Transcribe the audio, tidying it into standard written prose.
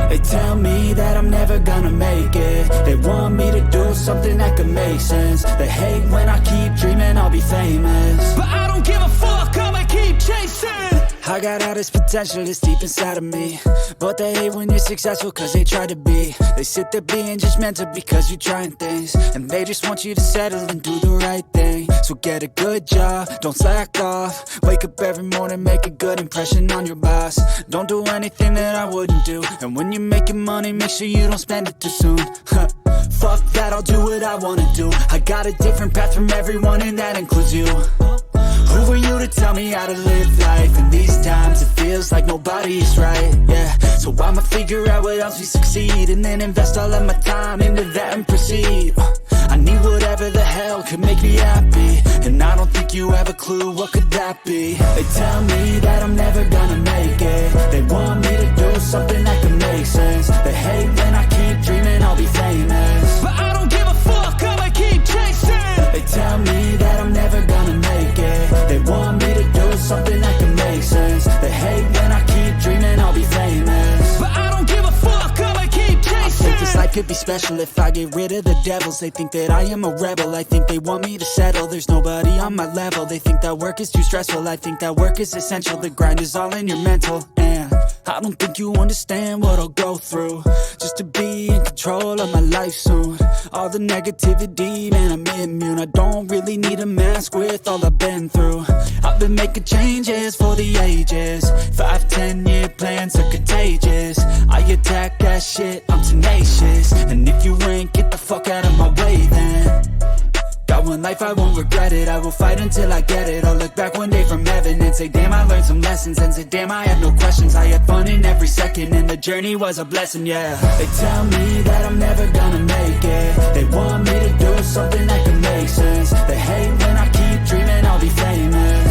They tell me that I'm never gonna make it. They want me to do something that could make sense. They hate when I keep dreaming I'll be famous, but I don't give a fuck, I'ma keep chasing. I got all this potential that's deep inside of me, but they hate when you're successful cause they try to be. They sit there being judgmental because you're trying things, and they just want you to settle and do the right thing. So get a good job, don't slack off. Wake up every morning, make a good impression on your boss. Don't do anything that I wouldn't do, and when you're making money, make sure you don't spend it too soon. Fuck that, I'll do what I wanna do. I got a different path from everyone and that includes you. Who are you to tell me how to live life? In these times it feels like nobody's right, yeah. So I'ma figure out what else we succeed, and then invest all of my time into that and proceed. I need whatever the hell could make me happy, and I don't think you have a clue what could that be. They tell me that I'm never gonna make it. They want me to do something that could make sense. They hate when I keep dreaming I'll be famous, but I don't give a fuck, I'ma keep chasing. They tell me that I'm never gonna make it. They want me to do something that can make sense. They hate when I keep dreaming I'll be famous, but I don't give a fuck, I'ma keep chasing. I think this life could be special if I get rid of the devils. They think that I am a rebel, I think they want me to settle. There's nobody on my level. They think that work is too stressful, I think that work is essential. The grind is all in your mental, and I don't think you understand what I'll go through just to be in control of my life soon. All the negativity, man, I'm immune. I don't really need a mask with all I've been through. I've been making changes for the ages. 5-10 year plans are contagious. I attack that shit, I'm tenacious. And if you ain't, get the fuck out of my way then. Got one life, I won't regret it. I will fight until I get it. I'll look back one day from heaven and say, damn, I learned some lessons. And say, damn, I had no questions. I had fun in every second, and the journey was a blessing, yeah. They tell me that I'm never gonna make it. They want me to do something that can make sense. They hate when I keep dreaming I'll be famous,